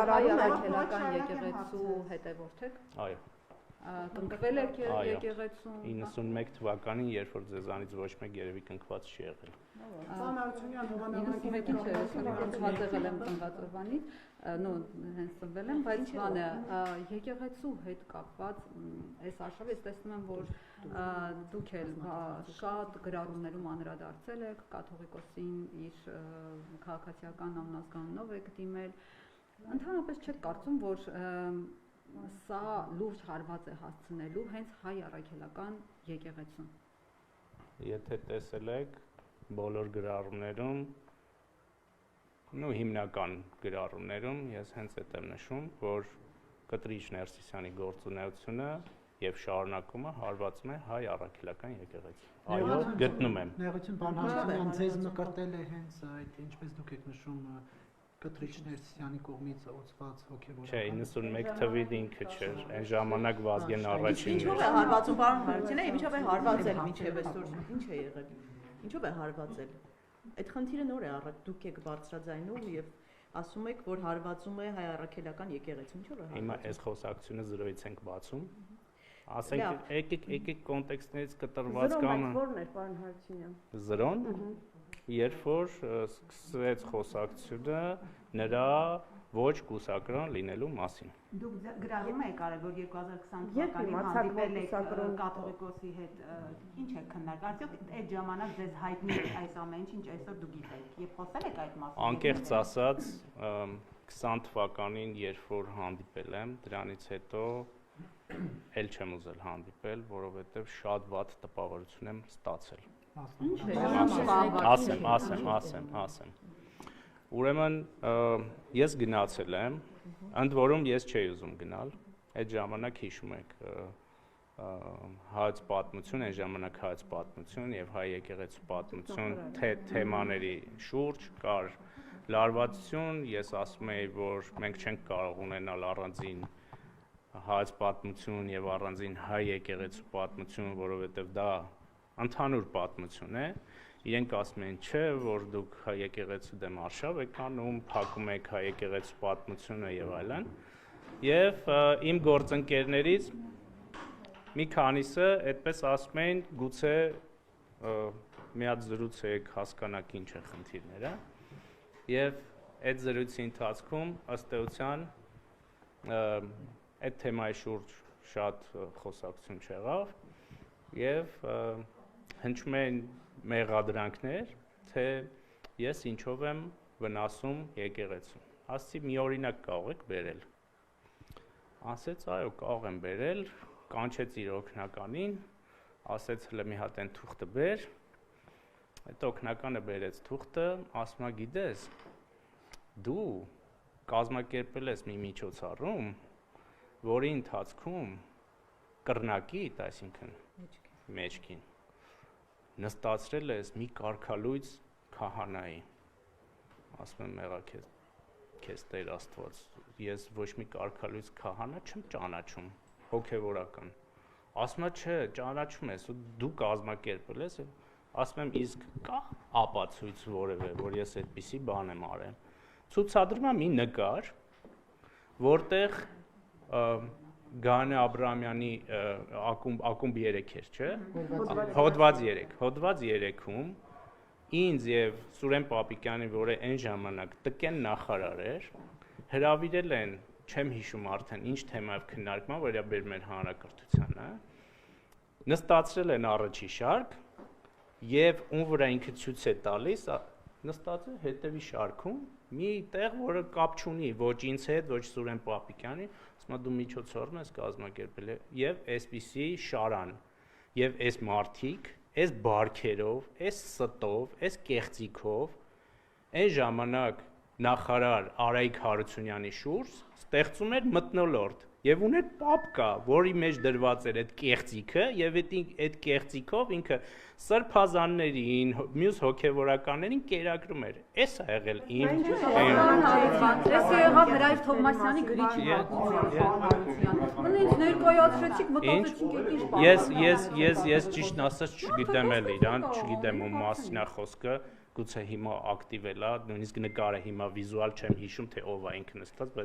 Արաքելական եկեղեցու հետևորդ եք։ Այո։ Կնքվել եք եկեղեցում։ 91 թվականին, երբ որ ձեզանից ոչ մեկ երևի կնքված չի եղել։ Ծանրությունյան հովանավորից 91-ին չէ, կնքված եղել եմ ծնված օրվանից, հենց ծնվել եմ, բայց բանը եկեղեցու հետ կապված այս արշավը ես տեսնում եմ, որ դուք էլ շատ գրառումներում անդրադարձել եք, կաթողիկոսին իր քաղաքացիական անազգանունով եք դիմել, ընդհանրապես չեք կարծում, որ սա լուրջ հարված է հասցնելու հենց հայ առաքելական եկեղեցուն։ Եթե տեսել եք բոլոր գրառումներում, հիմնական գրառումներում ես հենց այդ եմ նշում, որ Կտրիչ Ներսիսյանի գործունեությունը եւ շարունակումը հարվածում է հայ առաքելական եկեղեցին։ Այո, գտնում եմ։ Ներողություն, բան Հարությունյան, ձեզ մկրտել է հենց այդ ինչպես դուք եք նշում Կտրիչ Ներսիսյանի կողմից ուղղված հոգևոր։ Չէ, 91 թվին ինքը չէր, այն ժամանակ Վազգեն առաջինն Ինչով է հարվածում, պարոն Հարությունյան, ինչով է հարվածել մինչև այսօր, ինչ է եղել։ Ինչով է հարվածել։ Այդ խնդիրը նոր է առած, դուք եք բարձրաձայնում եւ ասում եք, որ հարվածում է հայ առաքելական եկեղեցին, ինչով է հարվածում։ Հիմա այս խոսակցությունը զրոյից ենք բացում։ Ասենք, եկեք կոնտեքստներից կտրված կամը։ Որն է, պարոն Հարությունյան։ Զրոն, երբ որ սկսեց խոսակցությունը նրա ոչ կուսակրոն լինելու մասին։ Դուք գրառում եք արել, որ 2020 թվականին հանդիպել եք կաթողիկոսի հետ, ինչ եք քննարկել, արդյոք այդ ժամանակ ձեզ հայտնի է այս ամեն ինչ, ինչ այսօր դուք գիտեք, եւ խոսել եք այդ մասին։ Անկեղծ ասած, 20 թվականին, երբ որ հանդիպել եմ, դրանից հետո էլ չեմ ուզել հանդիպել, որովհետև շատ վատ տպավորություն եմ ստացել։ Ասեմ։ Ուրեմն ես գնացել եմ, ընդ որում ես չէի ուզում գնալ, այդ ժամանակ հիշում եք հայոց պատմություն, այն ժամանակ հայոց պատմություն եւ հայ եկեղեցու պատմություն թեմաների շուրջ կար լարվածություն, ես ասում էի, որ մենք չենք կարող ունենալ առանձին հայոց պատմություն եւ առանձին հայ եկեղեցու պատմություն, որովհետեւ դա ընդհանուր պատմություն է, իրենք ասում են չէ, որ դուք հայ եկեղեցու դեմ արշավ եք անում, փակում եք հայ եկեղեցու պատմությունը եւ այլն։ Եվ իմ գործընկերներից մի քանիսը այդպես ասում են, գուցե մի հատ զրուցեք, հասկանաք ինչ է խնդիրները։ Եվ այդ զրույցի ընթացքում ըստ էության այդ թեմայի շուրջ շատ խոսակցություն չեղավ եւ հնչում են մեղադրանքներ, թե ես ինչով եմ վնասում եկեղեցուն։ Ասացի մի օրինակ կարող եք բերել։ Ասեց այո, կարող եմ բերել, կանչեց իր օգնականին, ասեց հələ մի հատ այն թուղթը բեր։ Այդ օգնականը բերեց թուղթը, ասում է գիտես, դու կազմակերպել ես մի միջոցառում, որի ընթացքում կռնակիտ, այսինքն մեջքին նստացրել ես մի կարգալույծ քահանայի, ասում եմ մեղա քեզ Տեր Աստված, ես ոչ մի կարգալույծ քահանա չեմ ճանաչում, հոգևորական, ասում է չէ, ճանաչում ես, դու կազմակերպել ես, ասում եմ իսկ կա ապացույց որևէ, որ ես այդպիսի բան եմ արել, ցուցադրում եմ մի նկար, որտեղ Գանե Աբրահամյանի ակումբ 3 էր, չէ՞։ Հոդված 3-ում ինձ եւ Սուրեն Պապիկյանին, որը այն ժամանակ ՏԿ-ն նախարար էր, հրավիրել են, չեմ հիշում արդեն ինչ թեմայով քննարկման, վերաբերում էր հանրակրթությանը, նստացրել են առաջի շարք եւ ում վրա ինքը ցույց է տալիս, նստած է հետևի շարքում մի տեղ, որը կապ չունի ոչ ինձ հետ, ոչ Սուրեն Պապիկյանի, ասում է դու միջոցառում ես կազմակերպել եւ այսպիսի շարան եւ այս մարդիկ, այս բարքերով, այս ստով, այս կեղծիքով այն ժամանակ նախարար Արայիկ Հարությունյանի շուրջ ստեղծում էր մթնոլորտ եւ ուներ պապկա, որի մեջ դրված էր այդ կեղծիքը եւ այդ կեղծիքով ինքը սրբազաններին, մյուս հոգևորականներին կերակրում էր։ Էս է եղել իմ։ Էս եղավ Հրայր Թովմասյանի գրիչի պատմություն։ Ինձ ներկայացրեցիք, մտածեցինք ինչ բան։ Ես ճիշտն ասած չգիտեմ էլ իրան, չգիտեմ ում մասին է խոսքը, գուցե հիմա ակտիվ է լա, նույնիսկ նկարը հիմա վիզուալ չեմ հիշում, թե ով է ինքը նստած, բայց